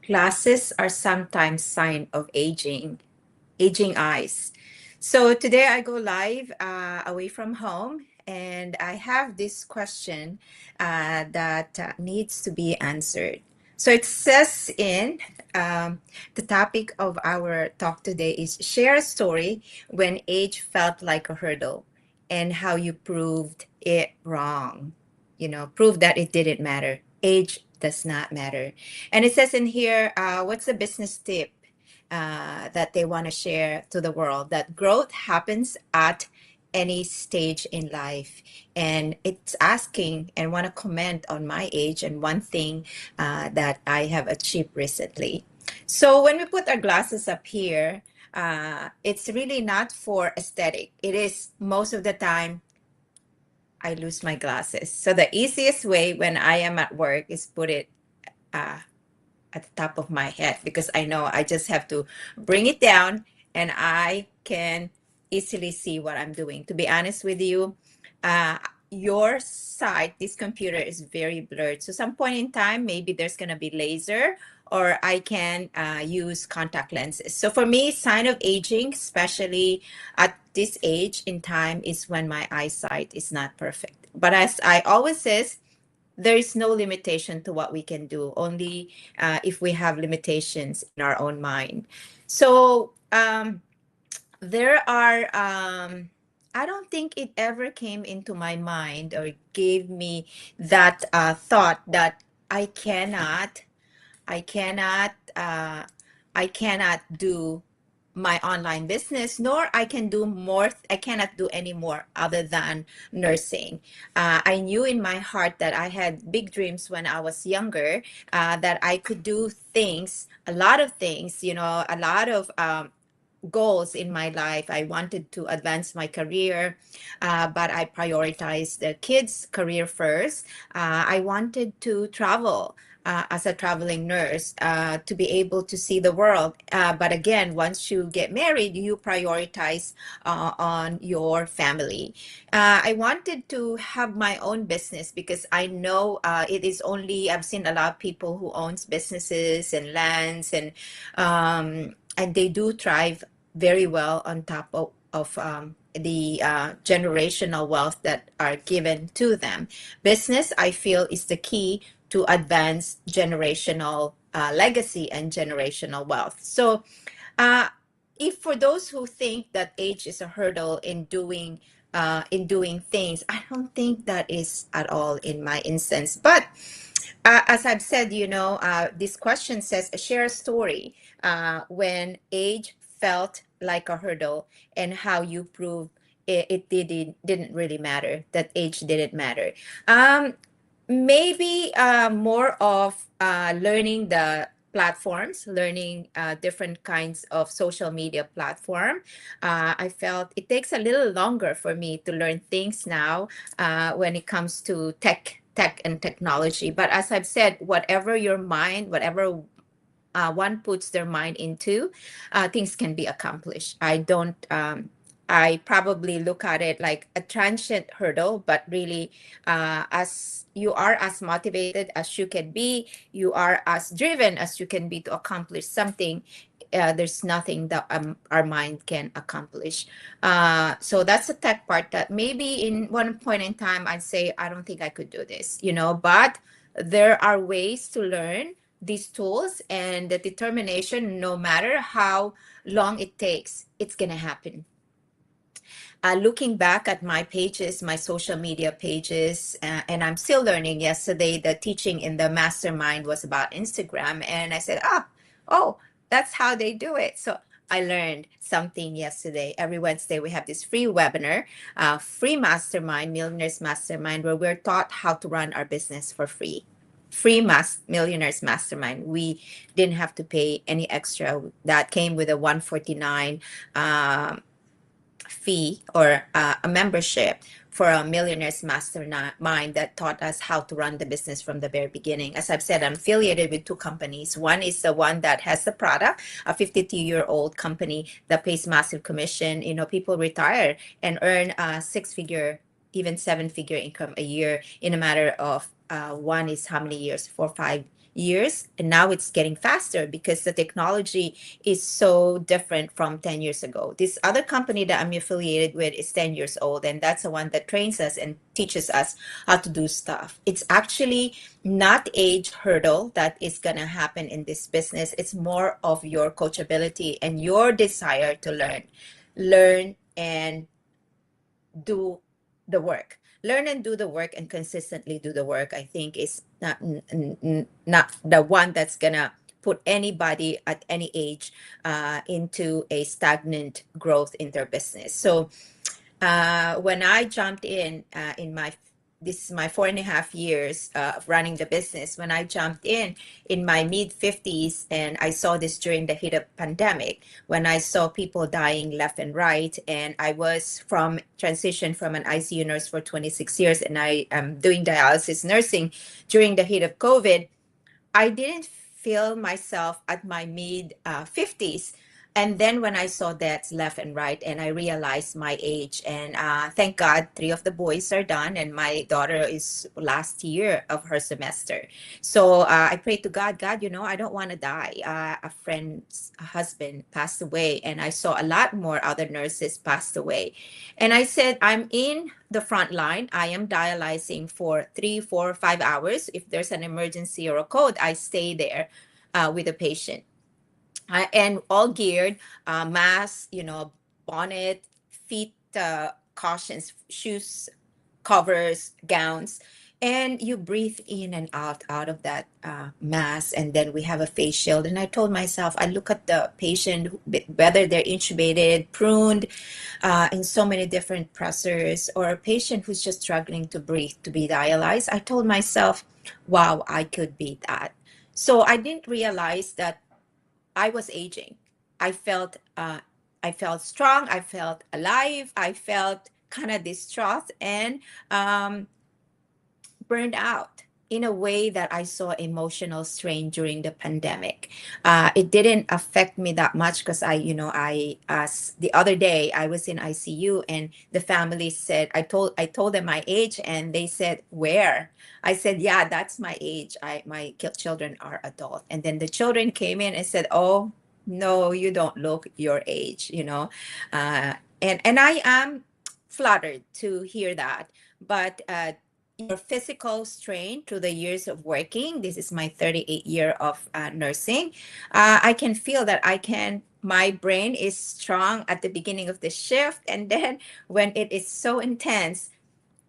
Glasses are sometimes sign of aging eyes. So today I go live away from home, and I have this question that needs to be answered. So it says in the topic of our talk today is share a story when age felt like a hurdle and how you proved it wrong. Prove that it didn't matter. Age does not matter. And it says in here, what's the business tip that they want to share to the world? That growth happens at any stage in life. And it's asking and want to comment on my age and one thing that I have achieved recently. So when we put our glasses up here, it's really not for aesthetic. It is most of the time I lose my glasses. So the easiest way when I am at work is put it uh, at the top of my head because I know I just have to bring it down and I can easily see what I'm doing. To be honest with you, uh, your side, this computer is very blurred. So some point in time, maybe there's going to be laser or I can use contact lenses. So for me, sign of aging, especially at this age in time, is when my eyesight is not perfect. But as I always says, there is no limitation to what we can do, only if we have limitations in our own mind. So there are, I don't think it ever came into my mind or gave me that thought that I cannot, I cannot, I cannot do my online business, nor I can do more. I cannot do any more other than nursing. I knew in my heart that I had big dreams when I was younger, that I could do things, a lot of things, a lot of goals in my life. I wanted to advance my career, but I prioritized the kids' career first. I wanted to travel. As a traveling nurse, to be able to see the world. But again, once you get married, you prioritize on your family. I wanted to have my own business because I know it is only, I've seen a lot of people who owns businesses and lands and they do thrive very well on top of the generational wealth that are given to them. Business, I feel, is the key to advance generational legacy and generational wealth. So, if for those who think that age is a hurdle in doing things, I don't think that is at all in my instance. But as I've said, this question says, share a story when age felt like a hurdle and how you proved it didn't really matter, that age didn't matter. Maybe more of learning the platforms, learning different kinds of social media platform. I felt it takes a little longer for me to learn things now when it comes to tech and technology. But as I've said, whatever your mind, whatever one puts their mind into, things can be accomplished. I probably look at it like a transient hurdle, but really, as you are as motivated as you can be, you are as driven as you can be to accomplish something. There's nothing that our mind can accomplish. So that's the tech part that maybe in one point in time, I'd say, I don't think I could do this, but there are ways to learn these tools and the determination, no matter how long it takes, it's going to happen. Looking back at my pages, my social media pages, and I'm still learning. Yesterday, the teaching in the mastermind was about Instagram, and I said, oh, that's how they do it. So I learned something yesterday. Every Wednesday, we have this free webinar, free mastermind, Millionaires Mastermind, where we're taught how to run our business for free. Millionaires Mastermind. We didn't have to pay any extra. That came with a 149 fee or a membership for a Millionaires Mastermind that taught us how to run the business from the very beginning. As I've said, I'm affiliated with two companies. One is the one that has the product, a 52-year-old company that pays massive commission. People retire and earn a six-figure even seven-figure income a year in a matter of one is how many years? 4 or 5 years. And now it's getting faster because the technology is so different from 10 years ago. This other company that I'm affiliated with is 10 years old, and that's the one that trains us and teaches us how to do stuff. It's actually not age hurdle that is going to happen in this business. It's more of your coachability and your desire to learn and do the work. Learn and do the work and consistently do the work, I think, is not the one that's gonna put anybody at any age into a stagnant growth in their business. So when I jumped in my this is my 4.5 years of running the business. When I jumped in my mid 50s, and I saw this during the heat of pandemic, when I saw people dying left and right, and I was from transition from an ICU nurse for 26 years, and I am doing dialysis nursing during the heat of COVID. I didn't feel myself at my mid 50s. And then when I saw that left and right, and I realized my age, and thank God, three of the boys are done, and my daughter is last year of her semester. So I prayed to God, God, I don't want to die. A friend's husband passed away, and I saw a lot more other nurses passed away. And I said, I'm in the front line. I am dialyzing for 3, 4, 5 hours. If there's an emergency or a code, I stay there with the patient. And all geared, mask, bonnet, feet cautions, shoes, covers, gowns, and you breathe in and out of that mask. And then we have a face shield. And I told myself, I look at the patient, whether they're intubated, pruned, in so many different pressors, or a patient who's just struggling to breathe to be dialyzed. I told myself, wow, I could be that. So I didn't realize that I was aging. I felt I felt strong. I felt alive. I felt kind of distraught and burned out in a way that I saw emotional strain during the pandemic. It didn't affect me that much because as the other day I was in ICU, and the family said, I told them my age, and they said, where? I said, yeah, that's my age. My children are adult. And then the children came in and said, oh, no, you don't look your age. And I am flattered to hear that. But your physical strain through the years of working, this is my 38 year of nursing, I can feel that my brain is strong at the beginning of the shift, and then when it is so intense,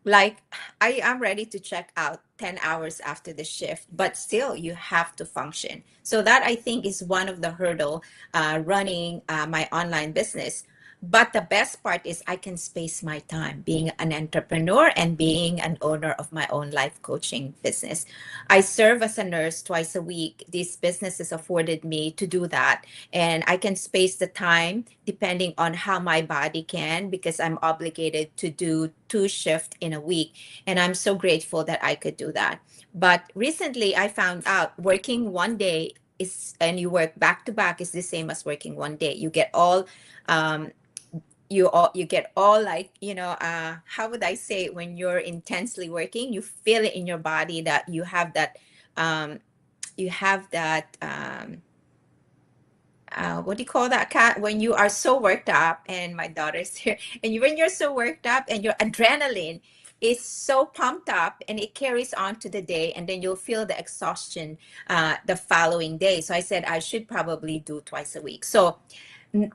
like I am ready to check out 10 hours after the shift, but still you have to function. So that, I think, is one of the hurdle running my online business. But the best part is I can space my time being an entrepreneur and being an owner of my own life coaching business. I serve as a nurse twice a week. These businesses afforded me to do that. And I can space the time depending on how my body can, because I'm obligated to do 2 shifts in a week. And I'm so grateful that I could do that. But recently I found out working one day and you work back to back is the same as working one day. You get all um, you get all, like, how would I say it? When you're intensely working, you feel it in your body that um you have that what do you call that, cat, when you are so worked up, and my daughter's here, and when you're so worked up and your adrenaline is so pumped up, and it carries on to the day, and then you'll feel the exhaustion the following day. So I said I should probably do twice a week. So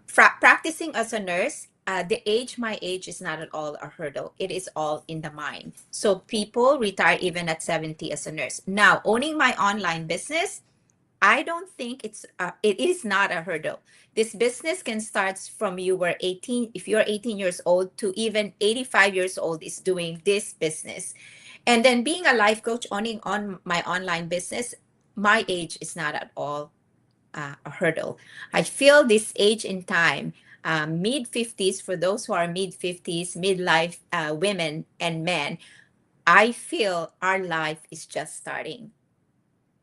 practicing as a nurse, my age is not at all a hurdle. It is all in the mind. So people retire even at 70 as a nurse. Now, owning my online business, I don't think it is not a hurdle. This business can start from you were 18, if you're 18 years old, to even 85 years old is doing this business. And then being a life coach, owning on my online business, my age is not at all a hurdle. I feel this age in time, mid 50s, for those who are mid 50s, midlife women and men, I feel our life is just starting.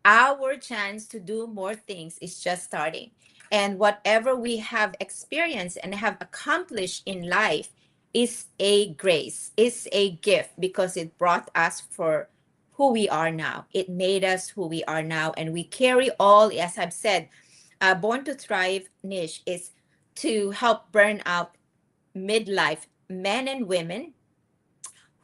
Our chance to do more things is just starting. And whatever we have experienced and have accomplished in life, is a grace, is a gift because it brought us for who we are now. It made us who we are now. And we carry all, as I've said, Born to Thrive niche is to help burn out midlife men and women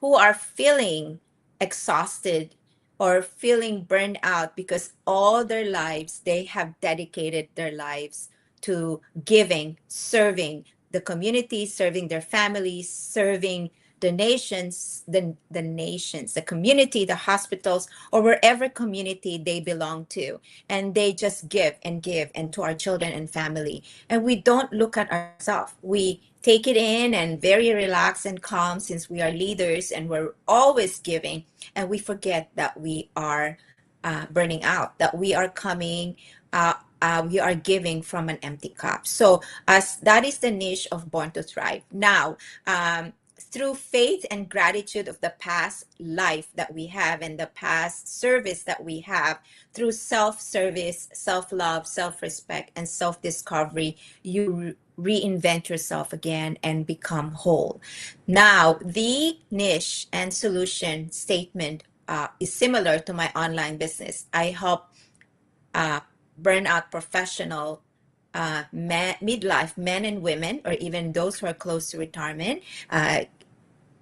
who are feeling exhausted or feeling burned out because all their lives they have dedicated their lives to giving, serving the community, serving their families, serving the nations, the community, the hospitals, or wherever community they belong to. And they just give and give and to our children and family. And we don't look at ourselves. We take it in and very relaxed and calm since we are leaders and we're always giving. And we forget that we are burning out, that we are coming, we are giving from an empty cup. So as that is the niche of Born to Thrive. Now, through faith and gratitude of the past life that we have and the past service that we have, through self-service, self-love, self-respect, and self-discovery, you reinvent yourself again and become whole. Now, the niche and solution statement is similar to my online business. I help burnout professional midlife men and women, or even those who are close to retirement,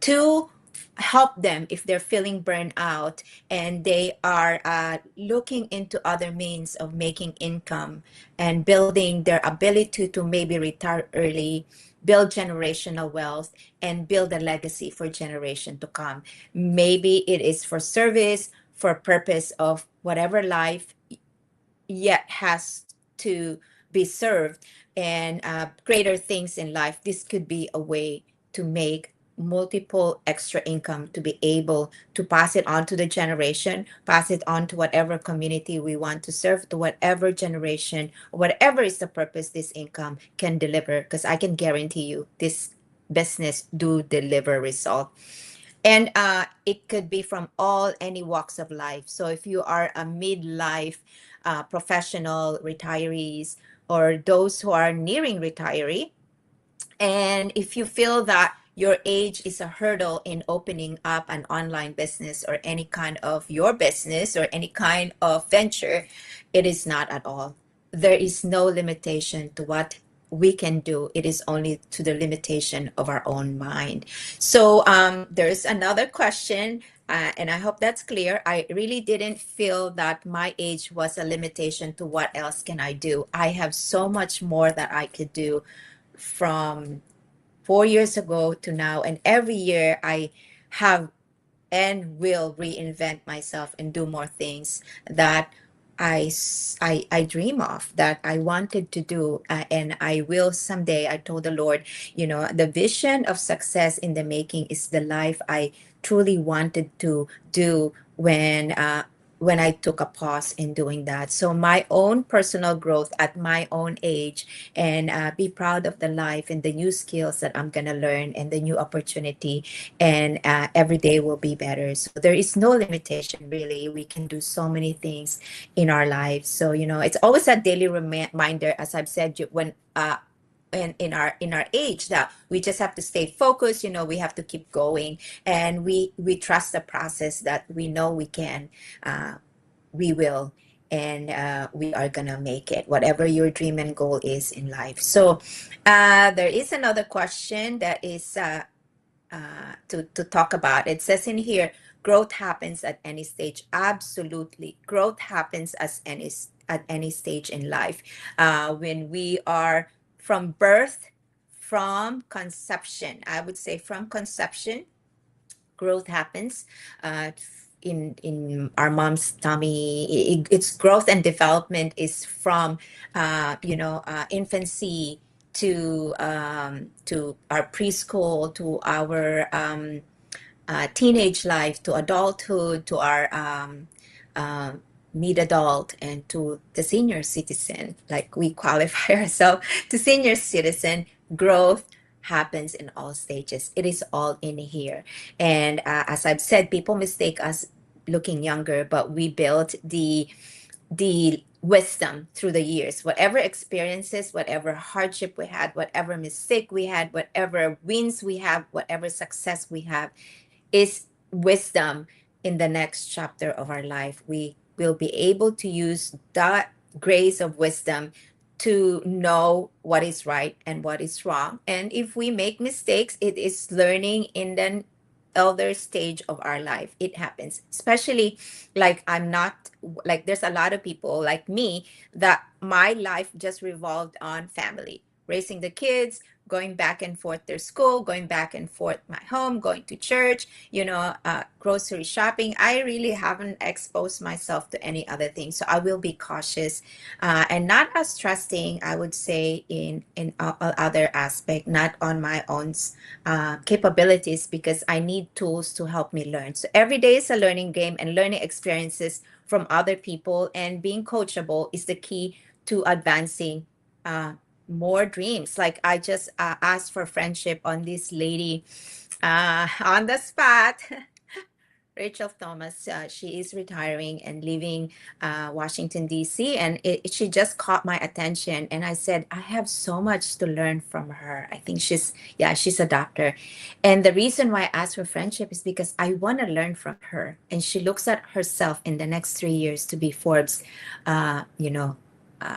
to help them if they're feeling burned out and they are looking into other means of making income and building their ability to maybe retire early, build generational wealth, and build a legacy for generation to come. Maybe it is for service, for purpose of whatever life yet has to be served, and greater things in life. This could be a way to make multiple extra income to be able to pass it on to the generation, pass it on to whatever community we want to serve, to whatever generation, whatever is the purpose this income can deliver, because I can guarantee you this business do deliver result. And it could be from all any walks of life. So if you are a midlife professional, retirees, or those who are nearing retiree, and if you feel that your age is a hurdle in opening up an online business or any kind of your business or any kind of venture, it is not at all. There is no limitation to what we can do. It is only to the limitation of our own mind. So there's another question, and I hope that's clear. I really didn't feel that my age was a limitation to what else can I do. I have so much more that I could do from 4 years ago to now. And every year I have and will reinvent myself and do more things that I dream of, that I wanted to do. And I will someday. I told the Lord, the vision of success in the making is the life I truly wanted to do when I took a pause in doing that. So my own personal growth at my own age, and be proud of the life and the new skills that I'm going to learn and the new opportunity, and every day will be better. So there is no limitation, really. We can do so many things in our lives. So it's always a daily reminder, as I've said, when in our age, that we just have to stay focused. We have to keep going, and we trust the process, that we know we can, we will, and we are gonna make it, whatever your dream and goal is in life. So there is another question that is to talk about. It says in here, growth happens at any stage. Absolutely, growth happens at any stage in life. When we are from birth, from conception, I would say from conception, growth happens in our mom's tummy. Its growth and development is from infancy to our preschool, to our teenage life, to adulthood, to our mid-adult, and to the senior citizen. Like, we qualify ourselves to senior citizen. Growth happens in all stages. It is all in here. And as I've said, people mistake us looking younger, but we built the wisdom through the years. Whatever experiences, whatever hardship we had, whatever mistake we had, whatever wins we have, whatever success we have, is wisdom in the next chapter of our life. We will be able to use that grace of wisdom to know what is right and what is wrong. And if we make mistakes, it is learning in the elder stage of our life. It happens, especially like I'm not like there's a lot of people like me that my life just revolved on family, raising the kids, going back and forth their school, going back and forth my home, going to church, grocery shopping. I really haven't exposed myself to any other thing. So I will be cautious and not as trusting, I would say, in other aspect, not on my own capabilities, because I need tools to help me learn. So every day is a learning game, and learning experiences from other people and being coachable is the key to advancing more dreams. Like I just asked for friendship on this lady on the spot. Rachel Thomas, she is retiring and leaving Washington, D.C. And she just caught my attention. And I said, I have so much to learn from her. I think she's a doctor. And the reason why I asked for friendship is because I want to learn from her. And she looks at herself in the next 3 years to be Forbes, uh, you know, uh,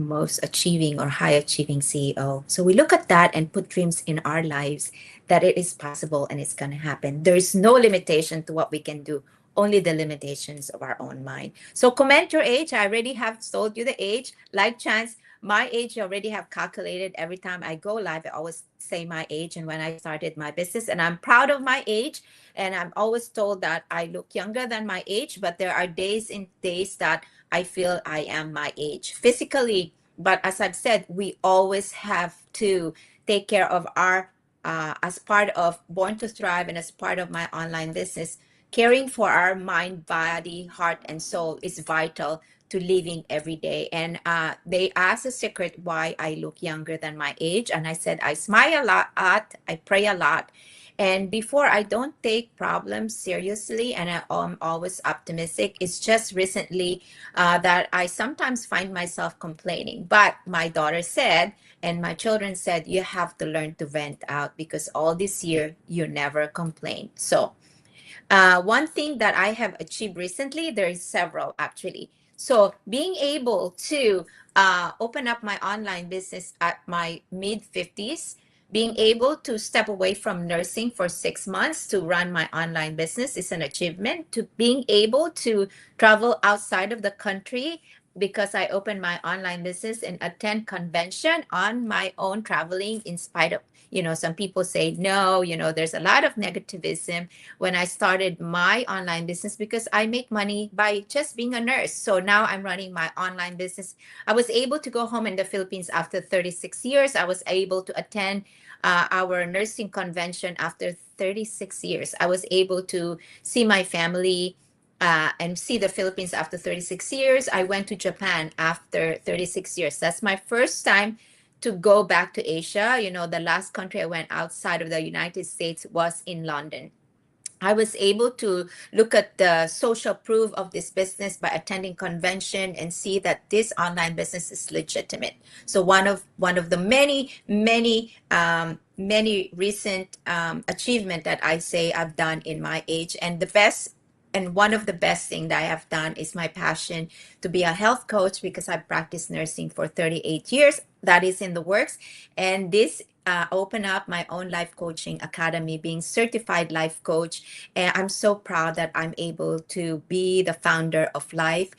most achieving or high achieving CEO. So we look at that and put dreams in our lives that it is possible and it's going to happen. There is no limitation to what we can do, only the limitations of our own mind. So comment your age. I already have told you the age. Like Chance, my age I already have calculated. Every time I go live, I always say my age and when I started my business. And I'm proud of my age. And I'm always told that I look younger than my age, but there are days that I feel I am my age physically. But as I've said, we always have to take care of our as part of Born to Thrive and as part of my online business, caring for our mind, body, heart, and soul is vital to living every day. And they asked a secret why I look younger than my age. And I said, I smile a lot, I pray a lot. And before, I don't take problems seriously, and I'm always optimistic. It's just recently that I sometimes find myself complaining. But my daughter said, and my children said, you have to learn to vent out because all this year you never complained. So one thing that I have achieved recently, there is several actually. So being able to open up my online business at my mid 50s, being able to step away from nursing for 6 months to run my online business is an achievement. To being able to travel outside of the country because I opened my online business and attend convention on my own, traveling in spite of, some people say no, there's a lot of negativism when I started my online business because I make money by just being a nurse. So now I'm running my online business. I was able to go home in the Philippines after 36 years. I was able to attend our nursing convention after 36 years. I was able to see my family and see the Philippines after 36 years. I went to Japan after 36 years. That's my first time to go back to Asia. The last country I went outside of the United States was in London. I was able to look at the social proof of this business by attending convention and see that this online business is legitimate. So one of the many recent achievement that I say I've done in my age, and the best and one of the best thing that I have done is my passion to be a health coach because I've practiced nursing for 38 years. That is in the works. And this open up my own life coaching academy, being certified life coach. And I'm so proud that I'm able to be the founder of Life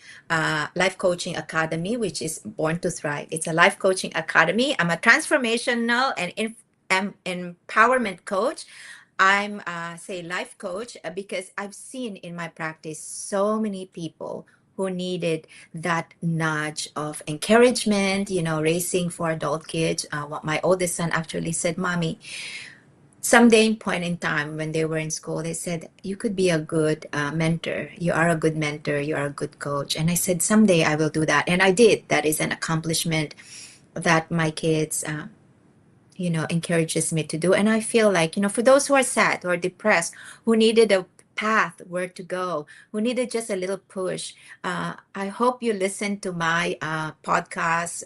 Coaching Academy, which is Born to Thrive. It's a life coaching academy. I'm a transformational and empowerment coach. I'm say life coach because I've seen in my practice so many people who needed that nudge of encouragement, raising four adult kids. What my oldest son actually said, Mommy, someday point in time when they were in school, they said, you could be a good mentor. You are a good mentor. You are a good coach. And I said, someday I will do that. And I did. That is an accomplishment that my kids encourages me to do. And I feel like, for those who are sad or depressed, who needed a path where to go, who needed just a little push. I hope you listen to my podcast.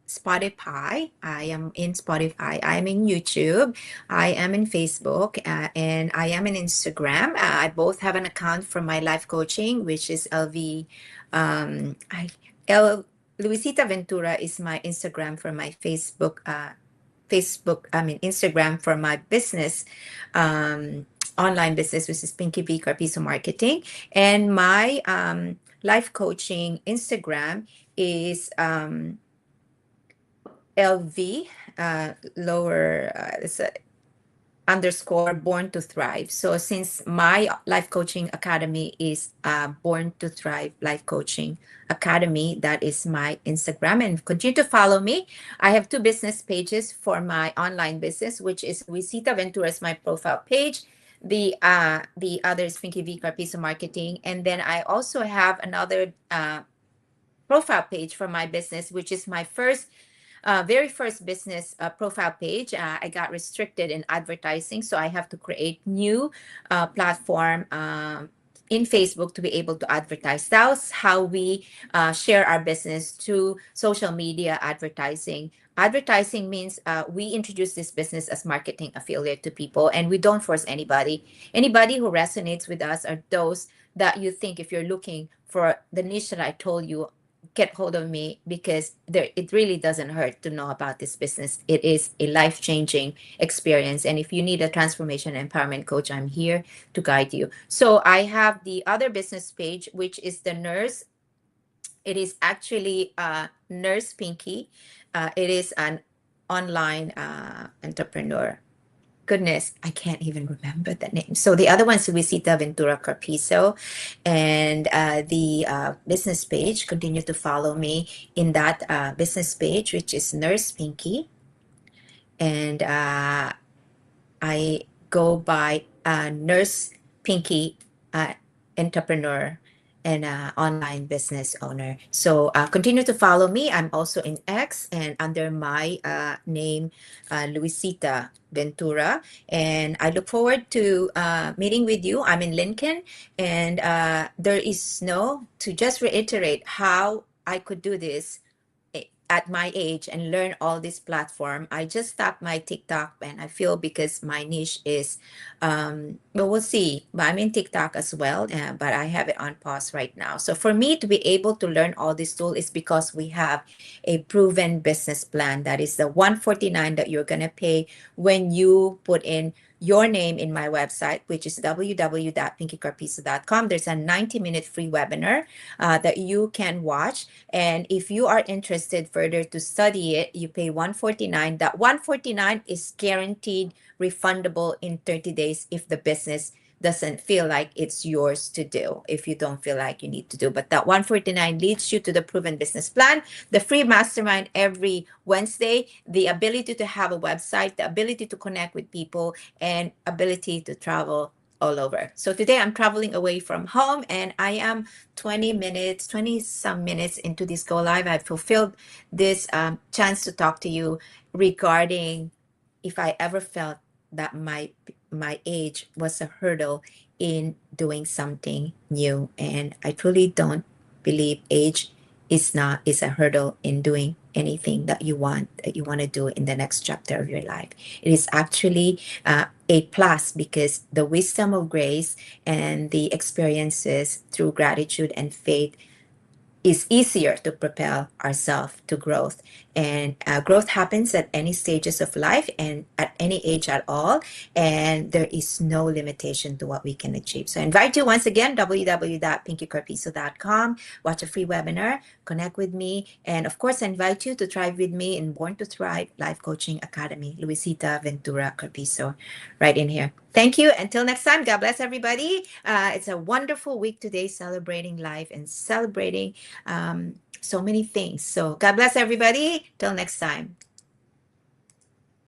Spotify. I am in Spotify. I am in YouTube. I am in Facebook, and I am in Instagram. I both have an account for my life coaching, which is LV. I L Luisita Ventura is my Instagram for my Facebook. Instagram for my business, online business, which is Pinky V Carpizo Marketing, and my life coaching Instagram is LV lower it's a underscore Born to Thrive. So since my life coaching academy is Born to Thrive Life Coaching Academy, that is my Instagram, and continue to follow me. I have two business pages for my online business, which is Luisita Ventura is my profile page. The other is Pinky V Carpizo Marketing, and then I also have another profile page for my business, which is my very first business profile page. I got restricted in advertising, so I have to create new platform in Facebook to be able to advertise. That's how we share our business to social media advertising. Advertising means we introduce this business as marketing affiliate to people, and we don't force anybody. Anybody who resonates with us are those that you think, if you're looking for the niche that I told you, get hold of me, because it really doesn't hurt to know about this business. It is a life-changing experience, and if you need a transformation empowerment coach, I'm here to guide you. So I have the other business page, which is the nurse. It is actually Nurse Pinky. It is an online entrepreneur. Goodness, I can't even remember the name. So the other one's Luisita Ventura Carpizo, and the business page. Continue to follow me in that business page, which is Nurse Pinky, and I go by Nurse Pinky, entrepreneur and online business owner. So continue to follow me. I'm also in X and under my name, Luisita Ventura. And I look forward to meeting with you. I'm in Lincoln, and to just reiterate how I could do this at my age and learn all this platform. I just stopped my TikTok, and I feel because my niche is, well, we'll see. But I'm in TikTok as well, but I have it on pause right now. So for me to be able to learn all this tool is because we have a proven business plan. That is the 149 that you're gonna pay when you put in your name in my website, which is www.pinkycarpizo.com. There's a 90-minute free webinar that you can watch. And if you are interested further to study it, you pay 149. That 149 is guaranteed refundable in 30 days if the business doesn't feel like it's yours to do, if you don't feel like you need to do. But that 149 leads you to the proven business plan, the free mastermind every Wednesday, the ability to have a website, the ability to connect with people, and ability to travel all over. So today I'm traveling away from home, and I am 20 some minutes into this go live. I fulfilled this chance to talk to you regarding if I ever felt that my age was a hurdle in doing something new. And I truly don't believe age is a hurdle in doing anything that you want to do in the next chapter of your life. It is actually a plus, because the wisdom of grace and the experiences through gratitude and faith is easier to propel ourselves to growth. And growth happens at any stages of life and at any age at all. And there is no limitation to what we can achieve. So I invite you once again, www.pinkycarpizo.com. Watch a free webinar, connect with me. And of course, I invite you to thrive with me in Born to Thrive Life Coaching Academy, Luisita Ventura Carpizo, right in here. Thank you. Until next time, God bless everybody. It's a wonderful week today, celebrating life and celebrating so many things. So God bless everybody. Till next time.